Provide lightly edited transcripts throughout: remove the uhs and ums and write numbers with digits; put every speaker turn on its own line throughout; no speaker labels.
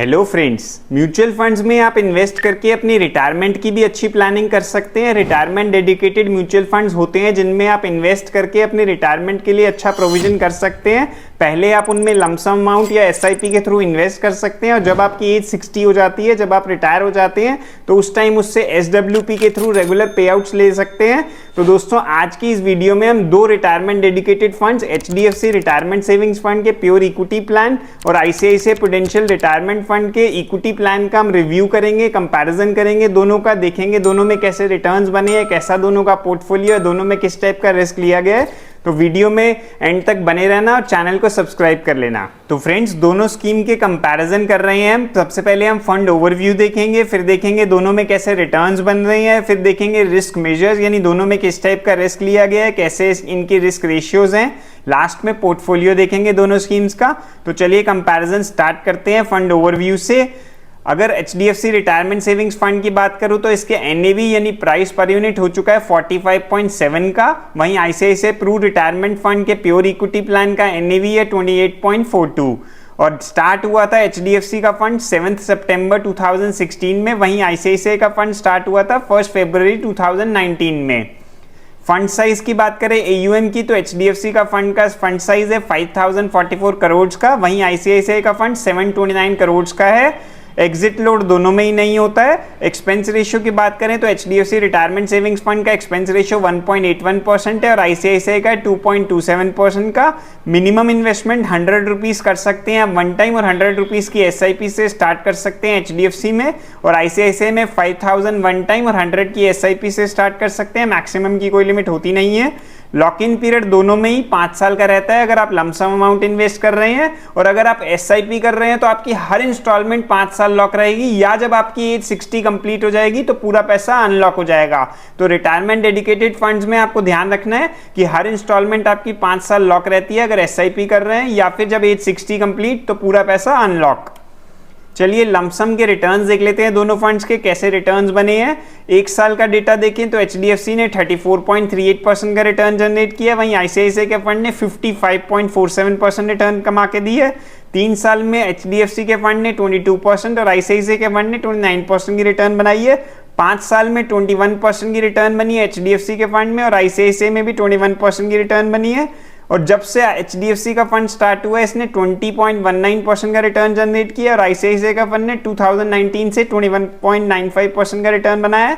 Hello friends, mutual funds में आप invest करके अपनी रिटायरमेंट की भी अच्छी प्लानिंग कर सकते हैं। रिटायरमेंट डेडिकेटेड म्यूचुअल फंड्स होते हैं जिनमें आप इन्वेस्ट करके अपनी रिटायरमेंट के लिए अच्छा प्रोविजन कर सकते हैं। पहले आप उनमें लमसम अमाउंट या एसआईपी के थ्रू इन्वेस्ट कर सकते हैं और जब आपकी एज 60 हो जाती है, जब आप रिटायर हो जाते हैं, तो उस टाइम उससे एसडब्ल्यूपी के थ्रू रेगुलर पे आउट्स ले सकते हैं। तो दोस्तों, आज की इस वीडियो में हम दो retirement dedicated funds, HDFC retirement savings fund के प्योर इक्विटी प्लान और आईसीआईसीआई प्रूडेंशियल रिटायरमेंट फंड के इक्विटी प्लान का हम रिव्यू करेंगे, कंपैरिजन करेंगे दोनों का, देखेंगे दोनों में कैसे रिटर्न्स बने हैं, कैसा दोनों का पोर्टफोलियो है, दोनों में किस टाइप का रिस्क लिया गया है। तो वीडियो में एंड तक बने रहना और चैनल को सब्सक्राइब कर लेना। तो फ्रेंड्स, दोनों स्कीम के कंपैरिजन कर रहे हैं हम। सबसे पहले हम फंड ओवरव्यू देखेंगे, फिर देखेंगे दोनों में कैसे रिटर्न्स बन रही हैं, फिर देखेंगे रिस्क मेजर्स, यानी दोनों में किस टाइप का रिस्क लिया गया है, कैसे इनकी रिस्क रेशियोज हैं। लास्ट में पोर्टफोलियो देखेंगे दोनों स्कीम्स का। तो चलिए कंपैरिजन स्टार्ट करते हैं फंड ओवरव्यू से। अगर एचडीएफसी रिटायरमेंट सेविंग्स फंड की बात करूं तो इसके एनएवी यानी प्राइस पर यूनिट हो चुका है 45.7 का। वहीं आईसीआईसीआई प्रू रिटायरमेंट फंड के प्योर इक्विटी प्लान का एनएवी है 28.42 और स्टार्ट हुआ था एचडीएफसी का फंड 7 सितंबर 2016 में। वहीं आईसीआईसीआई का फंड स्टार्ट हुआ था 1 फरवरी 2019 में। फंड साइज की बात करें एयूएम की, तो एचडीएफसी का फंड का साइज है 5044 करोड़ का, वहीं आईसीआईसीआई का फंड 729 करोड़ का है। एग्जिट लोड दोनों में ही नहीं होता है। एक्सपेंस रेशियो की बात करें तो एचडीएफसी रिटायरमेंट सेविंग्स फंड का एक्सपेंस रेशियो 1.81% है और आईसीआईसीआई का 2.27% का। मिनिमम इन्वेस्टमेंट 100 रुपीज कर सकते हैं आप वन टाइम और 100 रुपीज की एसआईपी से स्टार्ट कर सकते हैं एचडीएफसी में, और आईसीआईसीआई में 5000 वन टाइम और 100 की एसआईपी से स्टार्ट कर सकते हैं। मैक्सिमम की कोई लिमिट होती नहीं है। लॉक इन पीरियड दोनों में ही 5 साल का रहता है अगर आप लमसम अमाउंट इन्वेस्ट कर रहे हैं, और अगर आप एसआईपी कर रहे हैं तो आपकी हर इंस्टॉलमेंट 5 साल लॉक रहेगी, या जब आपकी एज 60 कंप्लीट हो जाएगी तो पूरा पैसा अनलॉक हो जाएगा। तो रिटायरमेंट डेडिकेटेड फंड्स में आपको ध्यान रखना है कि हर इंस्टॉलमेंट आपकी 5 साल लॉक रहती है अगर एसआईपी कर रहे हैं, या फिर जब एज 60 कंप्लीट तो पूरा पैसा अनलॉक। चलिए लमसम के रिटर्न्स देख लेते हैं दोनों फंड्स के कैसे रिटर्न्स बने हैं। एक साल का डेटा देखें तो एचडीएफसी ने 34.38% का रिटर्न जनरेट किया, वहीं आईसीआईसीआई के फंड ने 55.47% रिटर्न कमा के दी है। 3 साल में एचडीएफसी के फंड ने 22% और आईसीआईसीआई के फंड ने 29% की रिटर्न बनाई है। 5 साल में 21% की रिटर्न बनी है एचडीएफसी के फंड में और आईसीआईसीआई में भी 21% की रिटर्न बनी है। और जब से एचडीएफसी का फंड स्टार्ट हुआ है इसने 20.19% का रिटर्न जनरेट किया और आईसीआईसीआई का फंड ने 2019 से 21.95% का रिटर्न बनाया है।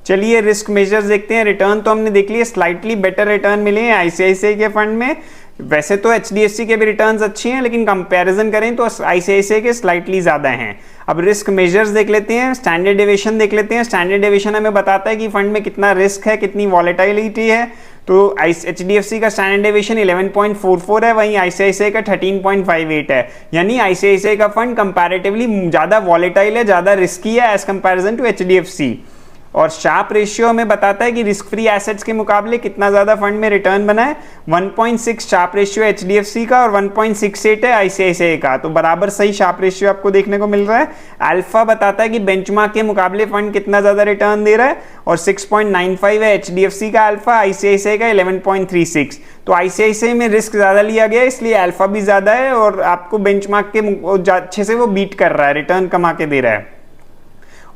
चलिए रिस्क मेजर्स देखते हैं। रिटर्न तो हमने देख लिया, स्लाइटली बेटर रिटर्न मिले हैं आईसीआईसीआई के फंड में। वैसे तो एचडीएफसी के भी रिटर्न्स अच्छे हैं, लेकिन कंपैरिजन करें तो आईसीआईसीआई के स्लाइटली ज्यादा हैं। अब रिस्क मेजर्स देख लेते हैं, स्टैंडर्ड डेविएशन देख लेते हैं। स्टैंडर्ड डेविएशन हमें बताता है कि फंड में कितना रिस्क है, कितनी वॉलेटिलिटी है। तो एचडीएफसी का स्टैंडर्ड डेविएशन 11.44 है, वहीं आईसीआईसीआई का 13.58 है। यानी आईसीआईसीआई का फंड कंपैरेटिवली ज्यादा वॉलेटाइल है, ज्यादा रिस्की है एज कंपैरिजन टू एचडीएफसी। और शार्प रेशियो हमें बताता है कि रिस्क फ्री एसेट्स के मुकाबले कितना ज्यादा फंड में रिटर्न बना है। 1.6 शार्प रेशियो एचडीएफसी का और 1.68 है आईसीआईसीआई का, तो बराबर सही शार्प रेशियो आपको देखने को मिल रहा है। अल्फा बताता है कि बेंचमार्क के मुकाबले फंड कितना ज्यादा रिटर्न दे रहा है, और 6.95 है एचडीएफसी का अल्फा, आईसीआईसीआई का 11.36। तो आईसीआईसीआई में रिस्क ज्यादा लिया गया इसलिए अल्फा भी ज्यादा है और आपको बेंचमार्क के अच्छे से वो बीट कर रहा है, रिटर्न कमा के दे रहा है।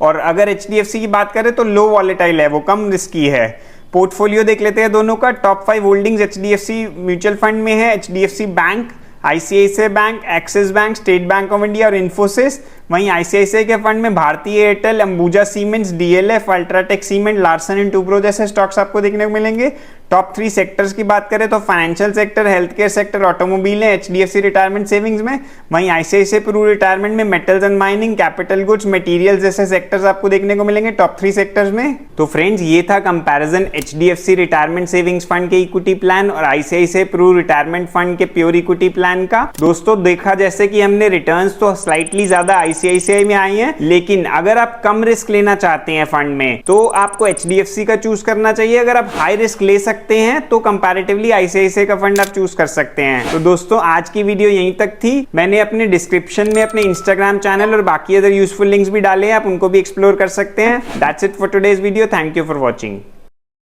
और अगर एचडीएफसी की बात करें तो लो वॉलेटाइल है, वो कम रिस्की है। पोर्टफोलियो देख लेते हैं दोनों का। Top 5 holdings HDFC mutual fund में है HDFC bank, ICICI bank, axis bank, state bank of India और इन्फोसिस। वहीं आईसीआईसीआई के फंड में भारतीय Airtel, Ambuja cements, DLF, UltraTech cement, Larsen and Toubro जैसे स्टॉक्स आपको देखने को मिलेंगे। टॉप 3 सेक्टर्स की बात करें तो financial sector, health care sector, automobile है एचडीएफसी रिटायरमेंट सेविंग्स में। वहीं आईसीआईसीआई प्रू रिटायरमेंट में metals and mining, capital goods, materials जैसे सेक्टर्स आपको देखने को मिलेंगे टॉप 3 सेक्टर्स में। तो फ्रेंड्स, ये था comparison HDFC retirement savings fund के इक्विटी प्लान और आईसीआईसीआई प्रू रिटायरमेंट फंड के प्योर इक्विटी प्लान का। दोस्तों, देखा जैसे कि हमने रिटर्न्स तो स्लाइटली ज्यादा आईसीआईसीआई में आई हैं, लेकिन अगर आप कम रिस्क लेना चाहते हैं फंड में तो आपको एचडीएफसी का चूज करना चाहिए। अगर आप हाई रिस्क ले सकते हैं तो कंपैरेटिवली आईसीआईसीआई का फंड आप चूज कर सकते हैं। तो दोस्तों, आज की वीडियो यहीं तक थी। मैंने अपने डिस्क्रिप्शन में अपने इंस्टाग्राम चैनल और बाकी अदर यूजफुल लिंक्स भी डाले हैं, आप उनको भी एक्सप्लोर कर सकते हैं। That's it for today's video. Thank you for watching.